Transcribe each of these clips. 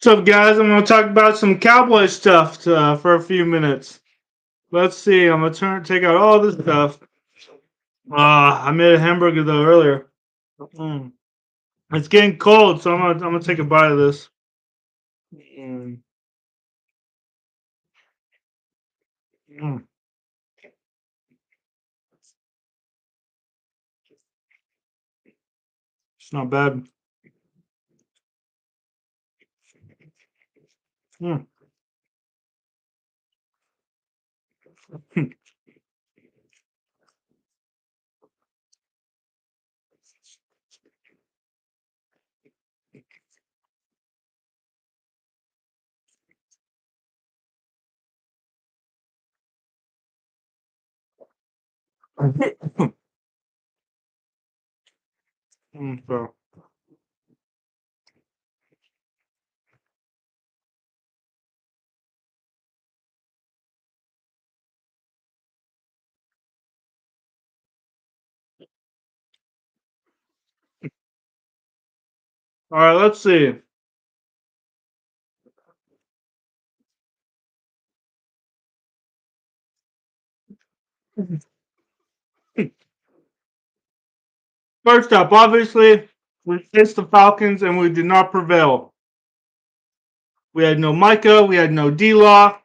What's up, guys? I'm gonna talk about some cowboy stuff for a few minutes. Let's see. I'm gonna take out all this stuff. I made a hamburger though earlier. Mm. It's getting cold, so I'm gonna take a bite of this. Mm. Mm. It's not bad. Mm. So, all right, let's see. First up, obviously, we faced the Falcons and we did not prevail. We had no Micah, we had no D-Law.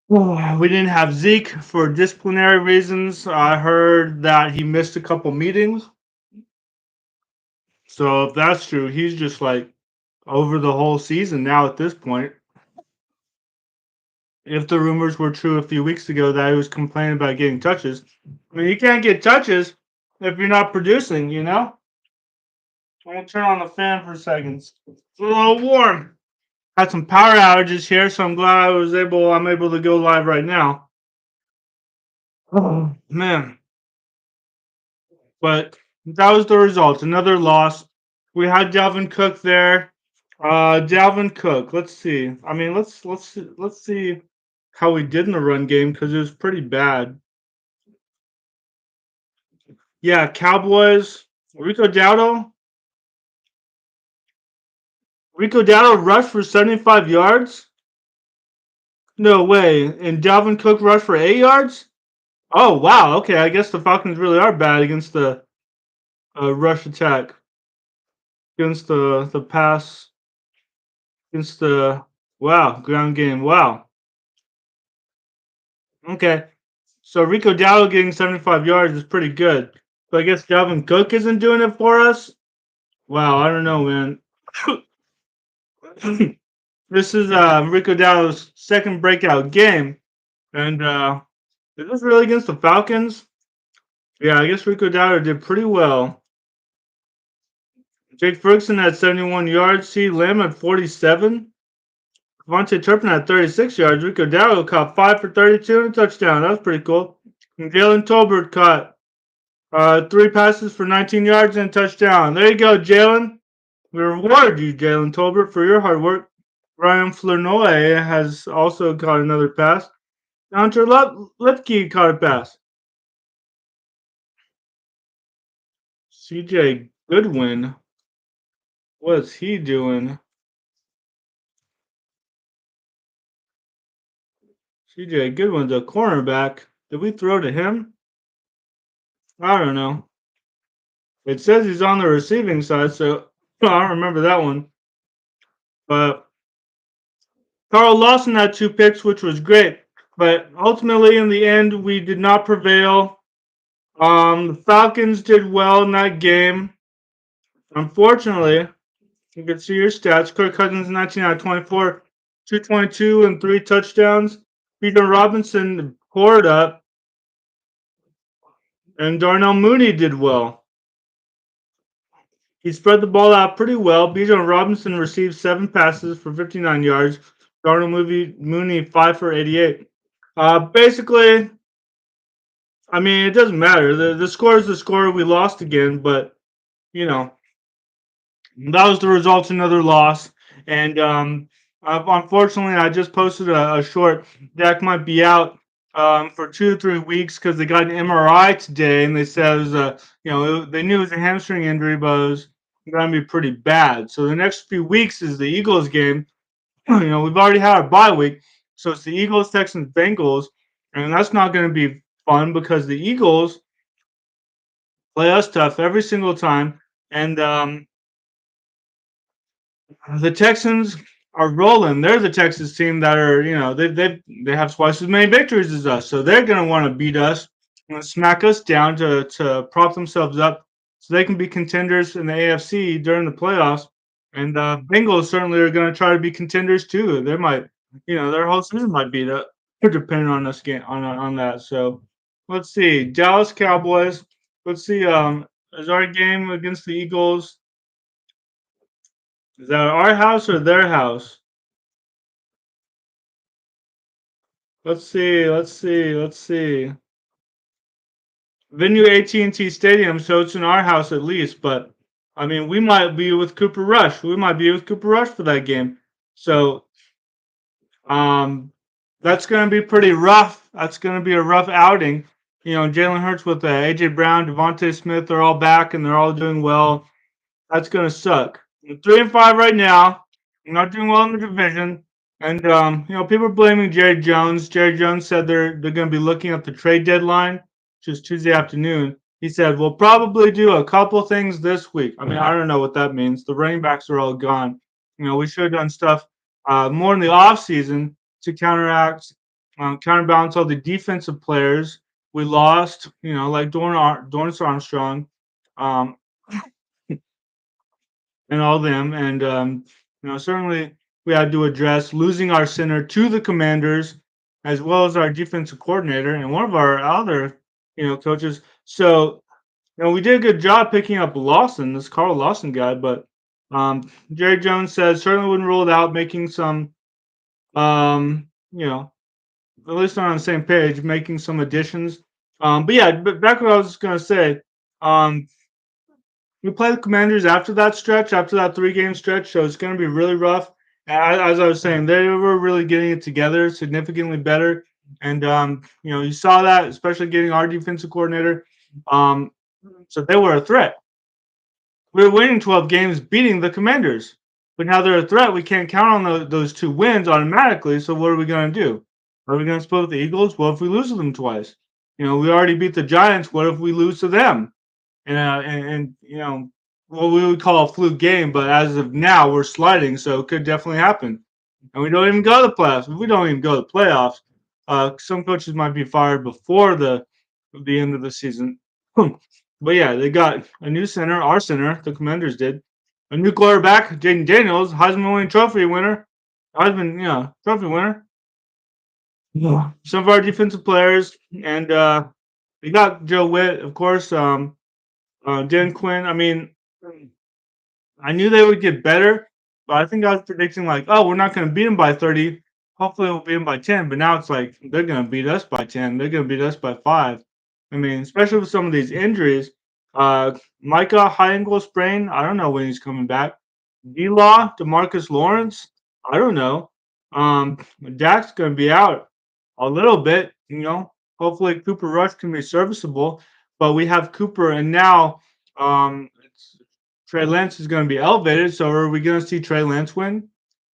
We didn't have Zeke for disciplinary reasons. I heard that he missed a couple meetings. So if that's true, he's just like over the whole season now at this point. If the rumors were true a few weeks ago that he was complaining about getting touches, I mean, you can't get touches if you're not producing, you know? I'm going to turn on the fan for a second. It's a little warm. Had some power outages here, so I'm glad I'm able to go live right now. Oh, man. But that was the result. Another loss. We had Dalvin Cook there. Dalvin Cook. Let's see. I mean, let's see how we did in the run game because it was pretty bad. Yeah, Cowboys. Rico Dowdle. Rico Dowdle rushed for 75 yards. No way. And Dalvin Cook rushed for 8 yards. Oh wow. Okay, I guess the Falcons really are bad against the rush attack, against the pass, against the ground game. Wow. Okay. So Rico Dowdle getting 75 yards is pretty good. But I guess Dalvin Cook isn't doing it for us. Wow, I don't know, man. This is Rico Dowdle's second breakout game. And is this really against the Falcons? Yeah, I guess Rico Dowdle did pretty well. Jake Ferguson had 71 yards. C. Lamb had 47. Devontae Turpin had 36 yards. Rico Dowdle caught 5 for 32 and a touchdown. That was pretty cool. And Jalen Tolbert caught 3 passes for 19 yards and a touchdown. There you go, Jalen. We reward you, Jalen Tolbert, for your hard work. Ryan Flournoy has also caught another pass. Hunter Lipke caught a pass. CJ Goodwin. What's he doing? CJ Goodwin's a cornerback. Did we throw to him? I don't know. It says he's on the receiving side, so I don't remember that one. But Carl Lawson had 2 picks, which was great. But ultimately, in the end, we did not prevail. The Falcons did well in that game. Unfortunately, you can see your stats. Kirk Cousins, 19 out of 24, 222 and 3 touchdowns. Peter Robinson poured up. And Darnell Mooney did well. He spread the ball out pretty well. Bijan Robinson received 7 passes for 59 yards. Darnell Mooney 5 for 88. Basically, I mean, it doesn't matter. The score is the score. We lost again, but, you know, that was the result. Another loss. And unfortunately, I just posted a short. Dak might be out for 2 or 3 weeks because they got an MRI today, and they said it was they knew it was a hamstring injury, but it was going to be pretty bad. So the next few weeks is the Eagles game. We've already had our bye week, so it's the Eagles, Texans, Bengals, and that's not going to be fun because the Eagles play us tough every single time, and the Texans are rolling. They're the Texas team that are, they have twice as many victories as us, so they're going to want to beat us and smack us down to prop themselves up so they can be contenders in the AFC during the playoffs. And Bengals certainly are going to try to be contenders too. They might, their whole season might be that depending on us game on that. So let's see, Dallas Cowboys. Let's see, is our game against the Eagles? Is that our house or their house? Let's see. Let's see. Let's see. Venue AT&T Stadium, so it's in our house at least. But I mean, we might be with Cooper Rush. We might be with Cooper Rush for that game. So um, that's going to be pretty rough. That's going to be a rough outing. Jalen Hurts with AJ Brown, Devontae Smith are all back and they're all doing well. That's gonna suck. I'm 3-5 right now. I'm not doing well in the division, and people are blaming Jerry Jones. Jerry Jones said they're gonna be looking at the trade deadline, which is Tuesday afternoon. He said we'll probably do a couple things this week. I mean, I don't know what that means. The running backs are all gone. We should have done stuff more in the off season to counterbalance all the defensive players we lost. Like Dorrance Armstrong. Um, and all them. And certainly we had to address losing our center to the Commanders, as well as our defensive coordinator and one of our other coaches. So we did a good job picking up Lawson, this Carl Lawson guy, but Jerry Jones says certainly wouldn't rule it out making some um, you know at least not on the same page, making some additions. But yeah, but back what I was going to say. Um, we play the Commanders after that stretch, after that 3-game stretch, so it's going to be really rough. As I was saying, they were really getting it together significantly better, and you saw that, especially getting our defensive coordinator. Um, so they were a threat. We were winning 12 games, beating the Commanders, but now they're a threat. We can't count on those 2 wins automatically. So what are we going to do? Are we going to split with the Eagles? What if we lose to them twice? We already beat the Giants. What if we lose to them? And what we would call a fluke game, but as of now, we're sliding, so it could definitely happen. And we don't even go to the playoffs. If we don't even go to the playoffs, some coaches might be fired before the end of the season. But yeah, they got a new center, our center, the Commanders did. A new quarterback, Jaden Daniels, Heisman winning trophy winner. Heisman, trophy winner. Yeah. Some of our defensive players, and we got Joe Witt, of course. Dan Quinn, I mean, I knew they would get better, but I think I was predicting like, oh, we're not going to beat them by 30. Hopefully, we'll beat them by 10. But now it's like they're going to beat us by 10. They're going to beat us by 5. I mean, especially with some of these injuries. Micah high ankle sprain. I don't know when he's coming back. D-Law, Demarcus Lawrence. I don't know. Dak's going to be out a little bit. Hopefully Cooper Rush can be serviceable. But we have Cooper, and now Trey Lance is going to be elevated. So are we going to see Trey Lance win?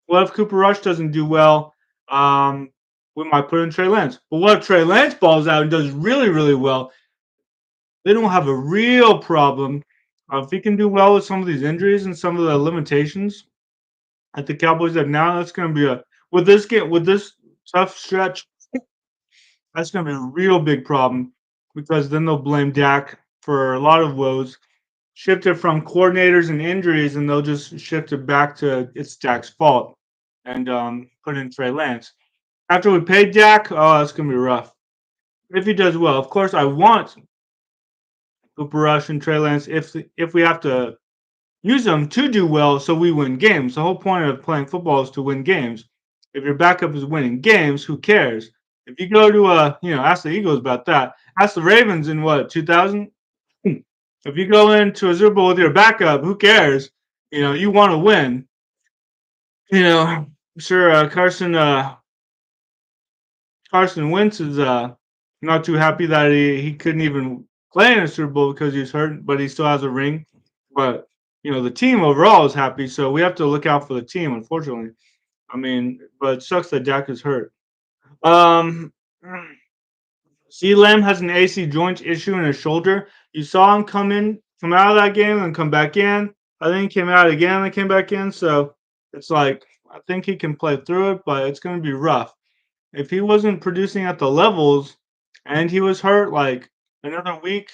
What if Cooper Rush doesn't do well? We might put in Trey Lance. But what if Trey Lance balls out and does really, really well? They don't have a real problem. If he can do well with some of these injuries and some of the limitations that the Cowboys have now, that's going to be with this tough stretch. That's going to be a real big problem because then they'll blame Dak for a lot of woes, shift it from coordinators and injuries, and they'll just shift it back to it's Dak's fault and put in Trey Lance. After we pay Dak, oh, that's going to be rough. If he does well, of course, I want Cooper Rush and Trey Lance if we have to use them to do well so we win games. The whole point of playing football is to win games. If your backup is winning games, who cares? If you go to ask the Eagles about that. Ask the Ravens in what, 2000? If you go into a Super Bowl with your backup, who cares? You want to win. Sure, Carson Wentz is not too happy that he couldn't even play in a Super Bowl because he's hurt, but he still has a ring. But the team overall is happy. So we have to look out for the team, unfortunately. I mean, but it sucks that Dak is hurt. Um, C. Lamb has an AC joint issue in his shoulder. You saw him come out of that game, and come back in. I think he came out again and came back in. So it's like I think he can play through it, but it's going to be rough. If he wasn't producing at the levels, and he was hurt, like another week,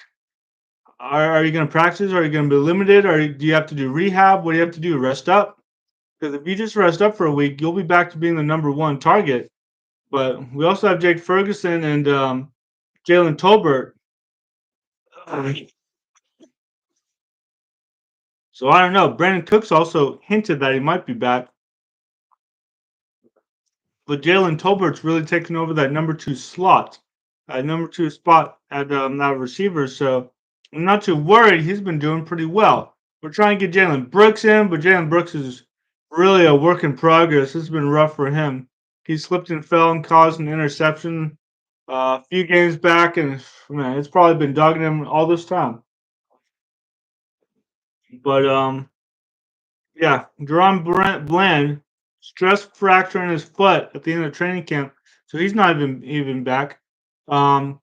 are you going to practice? Are you going to be limited? Or do you have to do rehab? What do you have to do? Rest up? Because if you just rest up for a week, you'll be back to being the number one target. But we also have Jake Ferguson and Jalen Tolbert. So I don't know. Brandon Cooks also hinted that he might be back, but Jalen Tolbert's really taking over that number two slot, number two spot at that receiver. So I'm not too worried. He's been doing pretty well. We're trying to get Jalen Brooks in, but Jalen Brooks is really a work in progress. It's been rough for him. He slipped and fell and caused an interception a few games back, and man, it's probably been dogging him all this time. But yeah, Bland stress fracture in his foot at the end of training camp, so he's not even back. Um,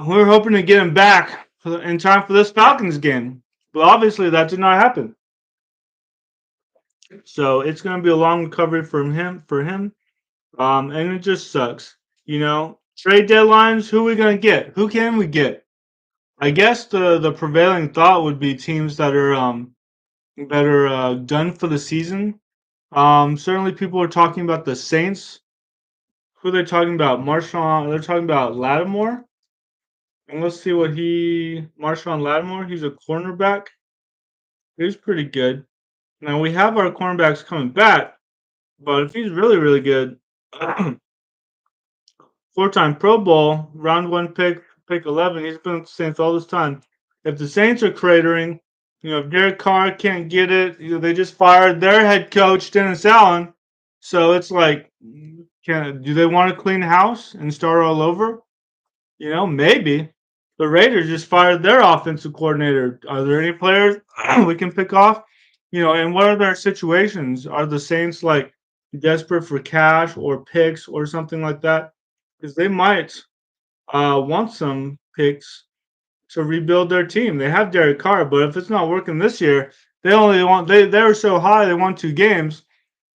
we're hoping to get him back in time for this Falcons game, but obviously that did not happen. So it's going to be a long recovery for him, and it just sucks. Trade deadlines. Who are we going to get? Who can we get? I guess the prevailing thought would be teams that are done for the season. Certainly people are talking about the Saints. Who are they talking about? Marshawn. They're talking about Lattimore. And let's see what Marshawn Lattimore. He's a cornerback. He's pretty good. Now we have our cornerbacks coming back, but if he's really, really good, four-time Pro Bowl, round one pick 11. He's been with the Saints all this time. If the Saints are cratering, if Derek Carr can't get it, they just fired their head coach Dennis Allen. So it's like, do they want to clean house and start all over? Maybe. The Raiders just fired their offensive coordinator. Are there any players we can pick off? And what are their situations? Are the Saints like desperate for cash or picks or something like that? Because they might want some picks to rebuild their team. They have Derek Carr, but if it's not working this year, they were so high they won 2 games,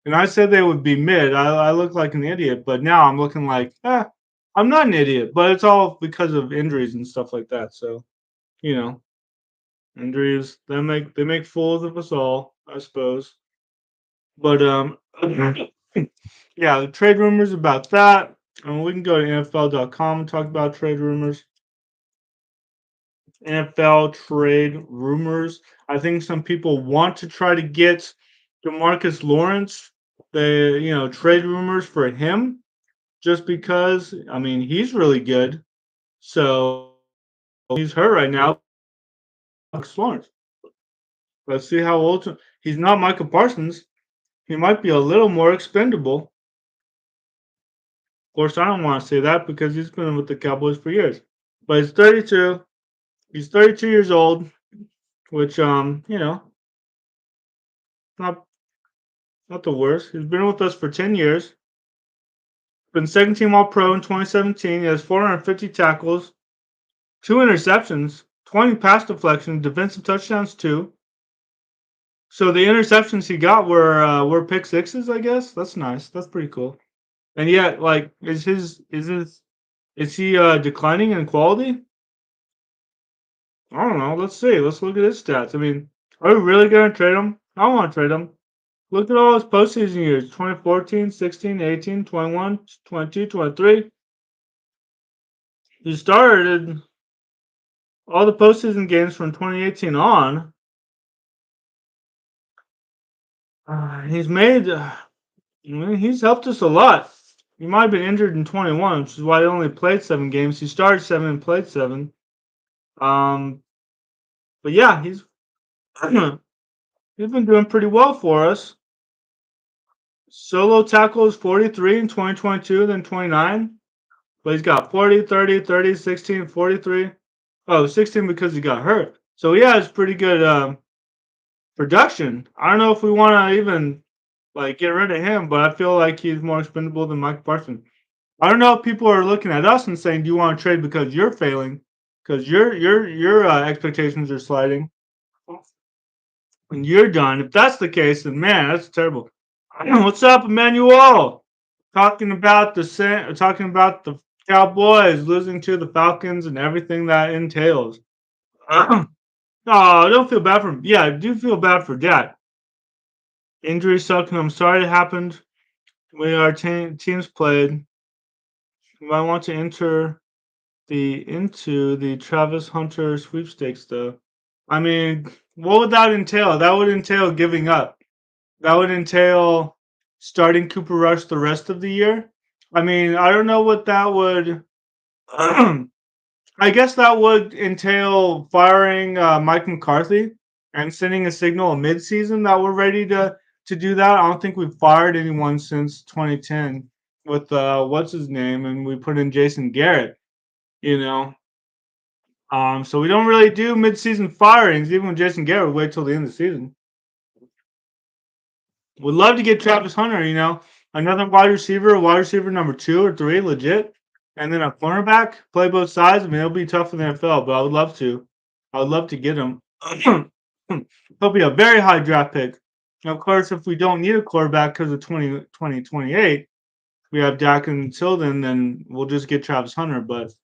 and I said they would be mid. I look like an idiot, but now I'm looking like I'm not an idiot, but it's all because of injuries and stuff like that. So you know, injuries they make fools of us all, I suppose. But yeah, the trade rumors about that. We can go to NFL.com and talk about trade rumors. NFL trade rumors. I think some people want to try to get DeMarcus Lawrence. Trade rumors for him just because, I mean, he's really good. So he's hurt right now. DeMarcus Lawrence. Let's see how old he's not Michael Parsons. He might be a little more expendable. Of course, I don't want to say that because he's been with the Cowboys for years. But he's 32. He's 32 years old, which not not the worst. He's been with us for 10 years. Been second team All Pro in 2017. He has 450 tackles, 2 interceptions, 20 pass deflections, defensive touchdowns, 2. So the interceptions he got were pick sixes, I guess. That's nice. That's pretty cool. And yet, like, is he declining in quality? I don't know. Let's see. Let's look at his stats. I mean, are we really gonna trade him? I want to trade him. Look at all his postseason years: 2014, 16, 18, 21, 22, 23. He started all the postseason games from 2018 on. He's made. He's helped us a lot. He might have been injured in 21, which is why he only played 7 games. He started 7 and played 7. Um, but yeah, he's he's been doing pretty well for us. Solo tackles 43 in 2022, then 29. But he's got 40, 30, 30, 16, 43. Oh, 16 because he got hurt. So he has pretty good. production. I don't know if we want to even like get rid of him, but I feel like he's more expendable than Mike Parsons. I don't know if people are looking at us and saying, "Do you want to trade because you're failing, because your expectations are sliding, and you're done?" If that's the case, then man, that's terrible. What's up, Emmanuel? Talking about the Cowboys losing to the Falcons and everything that entails. Oh, I don't feel bad for him. Yeah, I do feel bad for Dak. Injury suck, and I'm sorry it happened when our teams played. You might want to enter into the Travis Hunter sweepstakes, though. I mean, what would that entail? That would entail giving up. That would entail starting Cooper Rush the rest of the year. I mean, I don't know what that would. I guess that would entail firing Mike McCarthy and sending a signal mid-season that we're ready to do that. I don't think we've fired anyone since 2010 with what's his name, and we put in Jason Garrett. You know, so we don't really do mid-season firings. Even with Jason Garrett, we wait till the end of the season. Would love to get Travis Hunter. Another wide receiver number 2 or 3, legit, and then a cornerback. Play both sides. I mean, it'll be tough in the NFL, but I would love to. I would love to get him. He'll be a very high draft pick. And of course, if we don't need a quarterback because of 2028, we have Dak until then we'll just get Travis Hunter. But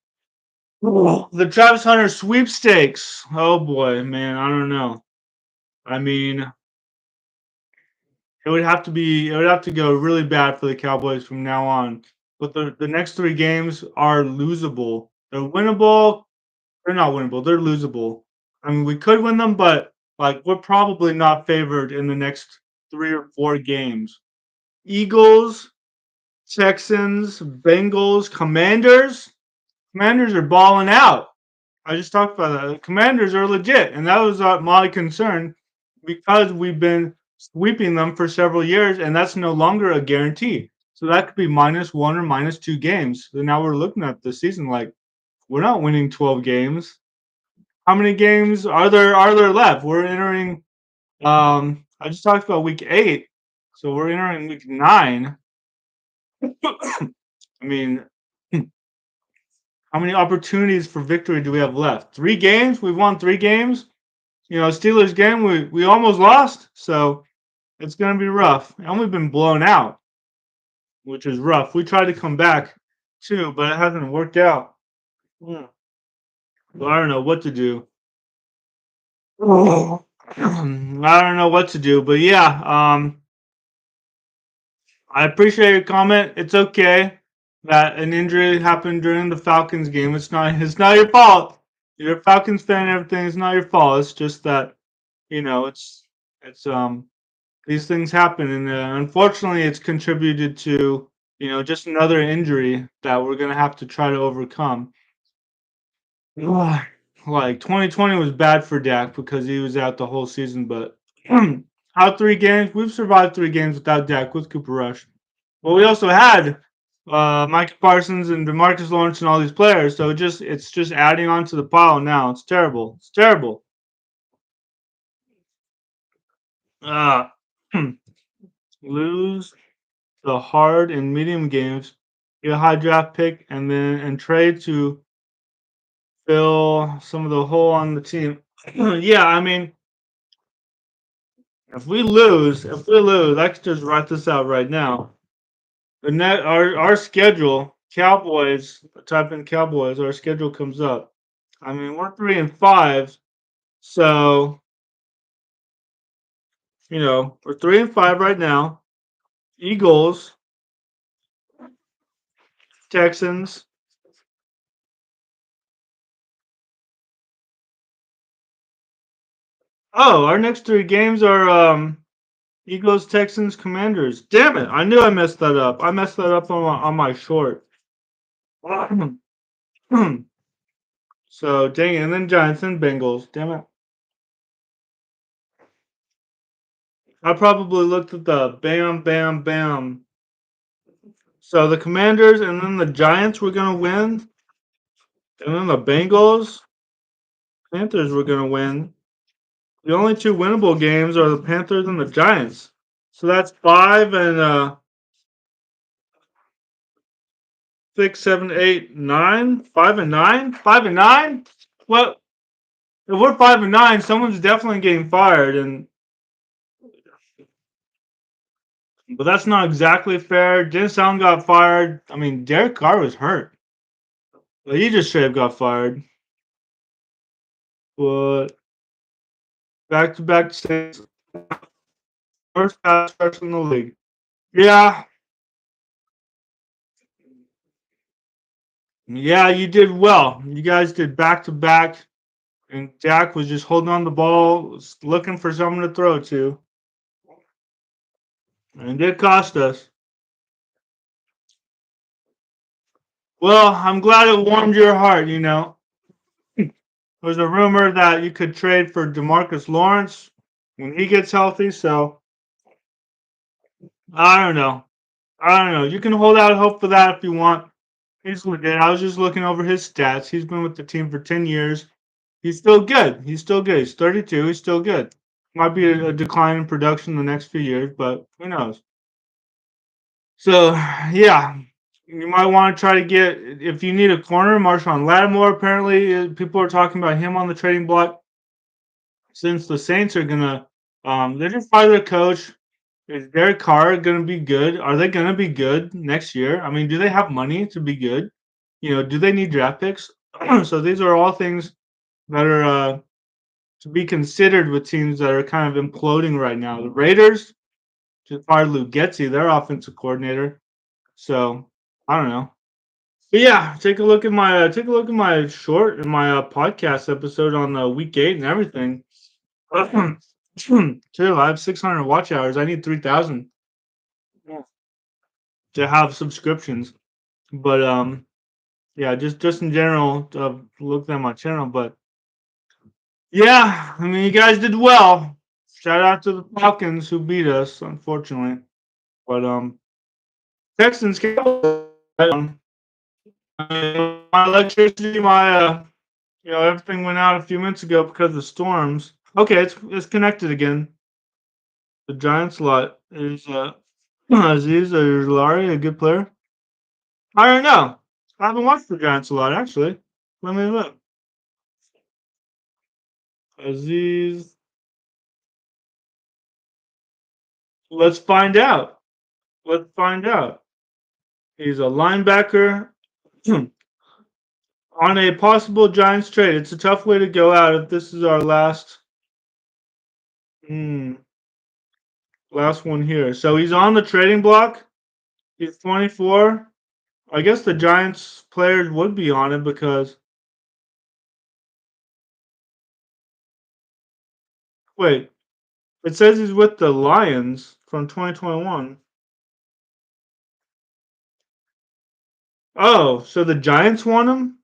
the Travis Hunter sweepstakes. Oh boy, man, I don't know. I mean, it would have to go really bad for the Cowboys from now on. But the next 3 games are losable. They're winnable. They're not winnable. They're losable. I mean, we could win them, but like we're probably not favored in the next 3 or 4 games. Eagles, Texans, Bengals, Commanders. Commanders are balling out. I just talked about that. The Commanders are legit, and that was my concern because we've been sweeping them for several years, and that's no longer a guarantee. So that could be -1 or -2 games. So now we're looking at the season like we're not winning 12 games. How many games are there left? We're entering. I just talked about week 8, so we're entering week 9. I mean, how many opportunities for victory do we have left? 3 games. We've won 3 games. Steelers game, we almost lost, so it's gonna be rough. And we've been blown out, which is rough. We tried to come back too, but it hasn't worked out. Mm. Well, I don't know what to do. I don't know what to do, but yeah, I appreciate your comment. It's okay that an injury happened during the Falcons game. It's not your fault. You're a Falcons fan and everything. It's not your fault. It's just that, it's these things happen, and unfortunately, it's contributed to just another injury that we're gonna have to try to overcome. Ugh. Like 2020 was bad for Dak because he was out the whole season, but out 3 games, we've survived 3 games without Dak with Cooper Rush. Well, we also had Mike Parsons and Demarcus Lawrence and all these players, so it's just adding on to the pile now. It's terrible. It's terrible. Uh, lose the hard and medium games, get a high draft pick, and trade to fill some of the hole on the team. Yeah, I mean, if we lose, I could just write this out right now. Our schedule, Cowboys. Type in Cowboys. Our schedule comes up. I mean, we're 3-5, so we're 3-5 right now. Eagles, Texans. Oh, our next 3 games are Eagles, Texans, Commanders. Damn it! I knew I messed that up. I messed that up on my short. So dang it, and then Giants and Bengals. Damn it! I probably looked at the bam, bam, bam. So the Commanders and then the Giants were gonna win, and then the Bengals, Panthers were gonna win. The only two winnable games are the Panthers and the Giants. So that's 5 and 6, 7, 8, 9, 5 and 9, 5 and 9. Well, if we're 5 and 9, someone's definitely getting fired, and but that's not exactly fair. Dennis Allen got fired. I mean, Derek Carr was hurt, but he just straight up got fired. But back to back Saints, worst pass rush in the league. Yeah, yeah, you did well. You guys did back to back, and Dak was just holding on the ball, looking for someone to throw to, and it cost us. Well, I'm glad it warmed your heart. There's a rumor that you could trade for DeMarcus Lawrence when he gets healthy. So I don't know. I don't know. You can hold out hope for that if you want. He's legit. I was just looking over his stats. He's been with the team for 10 years. He's still good. He's still good. He's 32. He's still good. Might be a decline in production the next few years, but who knows? So, yeah, you might want to try to get, if you need a corner, Marshawn Lattimore. Apparently, people are talking about him on the trading block since the Saints are going to, they just fired their coach. Is Derek Carr going to be good? Are they going to be good next year? I mean, do they have money to be good? Do they need draft picks? So these are all things that are to be considered with teams that are kind of imploding right now. The Raiders just fired Lou Getsy, their offensive coordinator. So I don't know. But yeah, take a look at my short and my podcast episode on week 8 and everything. Too, I have 600 watch hours. I need 3,000 to have subscriptions. But yeah, just in general, look at my channel. But yeah, I mean, you guys did well. Shout out to the Falcons who beat us, unfortunately. But Texans Cowboys. My electricity, everything went out a few minutes ago because of the storms. Okay, it's connected again. The Giants lot is Aziz or Larry a good player? I don't know. I haven't watched the Giants a lot actually. Let me look. Aziz. Let's find out. Let's find out. He's a linebacker on a possible Giants trade. It's a tough way to go out if this is our hmm, last one here. So he's on the trading block. He's 24. I guess the Giants players would be on it because wait, it says he's with the Lions from 2021. Oh, so the Giants want him?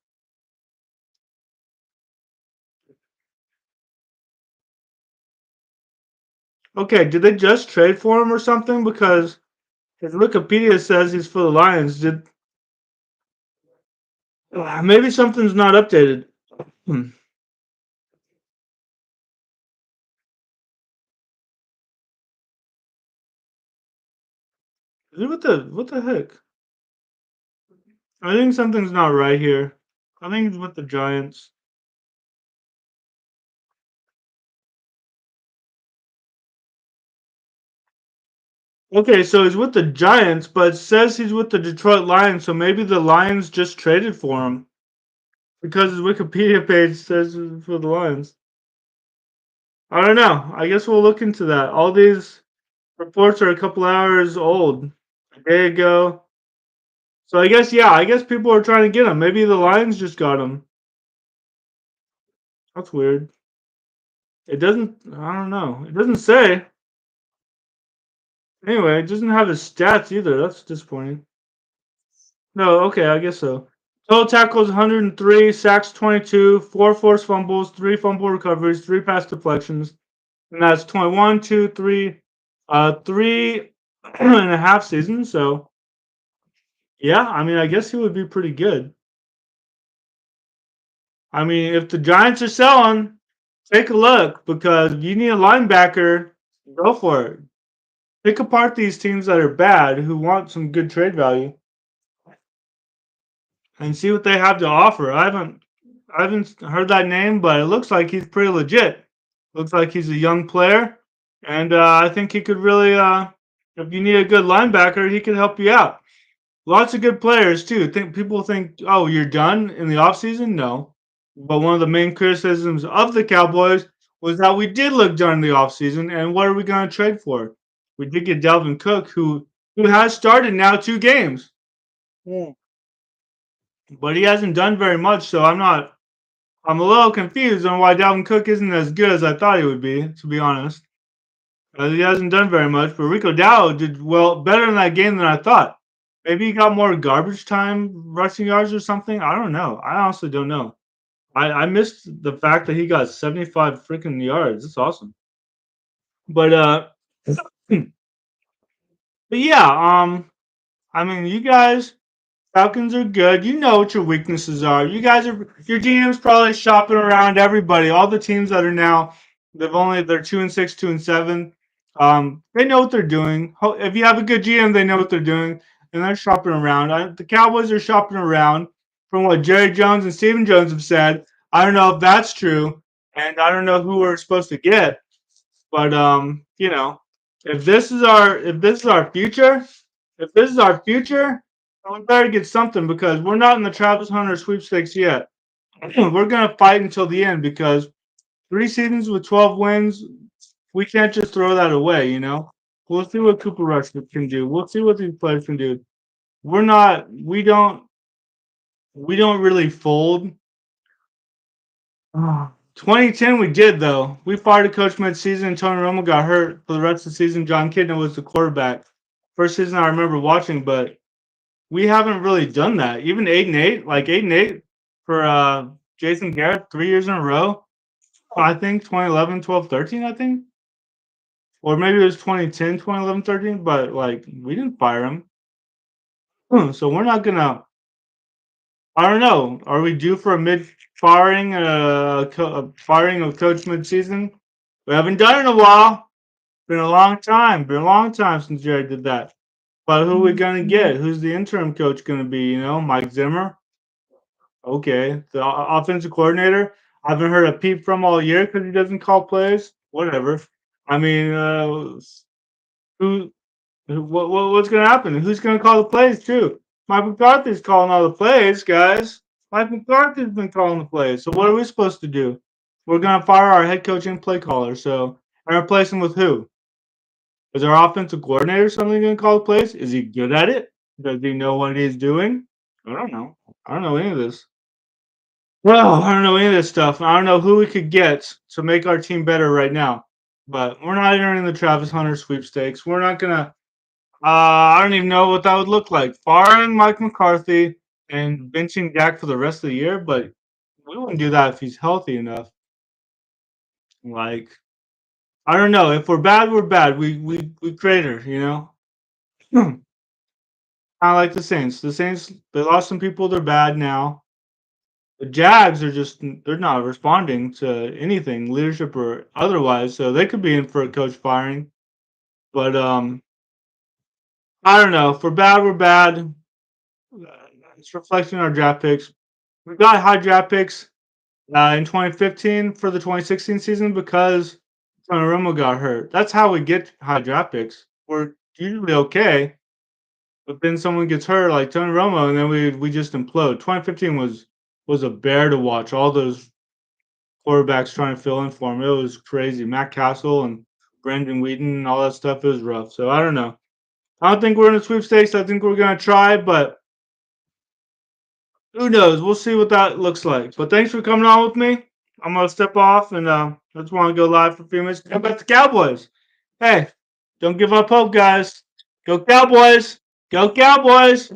Okay, did they just trade for him or something? Because his Wikipedia says he's for the Lions. Did maybe something's not updated? Hmm. Is it what the heck? I think something's not right here. I think it's with the Giants. Okay, so he's with the Giants, but it says he's with the Detroit Lions, so maybe the Lions just traded for him because his Wikipedia page says it's for the Lions. I don't know. I guess we'll look into that. All these reports are a couple hours old, a day ago. So I guess people are trying to get him. Maybe the Lions just got him. That's weird. It doesn't. I don't know. It doesn't say. Anyway, it doesn't have his stats either. That's disappointing. No, okay, I guess so. Total tackles 103, sacks 22, 4 forced fumbles, 3 fumble recoveries, 3 pass deflections, and that's 21, 2, 3, 3 and a half seasons. So yeah, I mean, I guess he would be pretty good. I mean, if the Giants are selling, take a look because if you need a linebacker, go for it. Pick apart these teams that are bad who want some good trade value and see what they have to offer. I haven't heard that name, but it looks like he's pretty legit. Looks like he's a young player, and I think he could really. If you need a good linebacker, he could help you out. Lots of good players too. Think people think, oh, you're done in the offseason? No. But one of the main criticisms of the Cowboys was that we did look done in the offseason, and what are we going to trade for? We did get Dalvin Cook, who has started now 2 games, but he hasn't done very much. So I'm a little confused on why Dalvin Cook isn't as good as I thought he would be, to be honest. He hasn't done very much, but Rico Dow did well better in that game than I thought. Maybe he got more garbage time rushing yards or something. I don't know. I honestly don't know. I missed the fact that he got 75 freaking yards. It's awesome. But but yeah, I mean you guys Falcons are good. You know what your weaknesses are. You guys are your GM's probably shopping around everybody. All the teams that are now they're 2-6, 2-7. They know what they're doing. If you have a good GM, they know what they're doing, and they're shopping around. The Cowboys are shopping around from what Jerry Jones and Stephen Jones have said. I don't know if that's true, and I don't know who we're supposed to get. But if this is our future, then we better get something because we're not in the Travis Hunter sweepstakes yet. We're gonna fight until the end because 3 seasons with 12 wins, we can't just throw that away. We'll see what Cooper Rush can do. We'll see what these players can do. We're not. We don't really fold. 2010 we did though. We fired a coach mid-season. Tony Romo got hurt for the rest of the season. John Kidna was the quarterback. First season I remember watching, but we haven't really done that. Even 8-8, like 8-8 for Jason Garrett 3 years in a row. I think 2011, 12, 13, I think. Or maybe it was 2010, 2011, 13, but like we didn't fire him. So we're not gonna I don't know. Are we due for a mid firing firing of coach mid season? We haven't done it in a while. Been a long time. Been a long time since Jerry did that. But who are we gonna get? Who's the interim coach gonna be? Mike Zimmer. Okay, the offensive coordinator. I haven't heard a peep from all year because he doesn't call plays. Whatever. I mean, who, what's gonna happen? Who's gonna call the plays too? Mike McCarthy's calling all the plays, guys. Mike McCarthy's been calling the plays. So what are we supposed to do? We're gonna fire our head coach and play caller. So and replace him with who? Is our offensive coordinator suddenly gonna call the plays? Is he good at it? Does he know what he's doing? I don't know. I don't know any of this. Well, I don't know any of this stuff. I don't know who we could get to make our team better right now. But we're not entering the Travis Hunter sweepstakes. We're not gonna. I don't even know what that would look like. Firing Mike McCarthy and benching Dak for the rest of the year, but we wouldn't do that if he's healthy enough. Like I don't know. If we're bad, we're bad. We crater. Kind of like the Saints. The Saints they lost some people. They're bad now. The Jags are just they're not responding to anything, leadership or otherwise. So they could be in for a coach firing. But I don't know. If we're bad, we're bad. It's reflecting our draft picks. We got high draft picks in 2015 for the 2016 season because Tony Romo got hurt. That's how we get high draft picks. We're usually okay, but then someone gets hurt like Tony Romo, and then we just implode. 2015 was a bear to watch. All those quarterbacks trying to fill in for him. It was crazy. Matt Castle and Brandon Wheaton and all that stuff. It was rough. So I don't know. I don't think we're in a sweepstakes. I think we're gonna try, but who knows? We'll see what that looks like. But thanks for coming on with me. I'm gonna step off and I just want to go live for a few minutes. How about the Cowboys? Hey, don't give up hope, guys. Go Cowboys! Go Cowboys!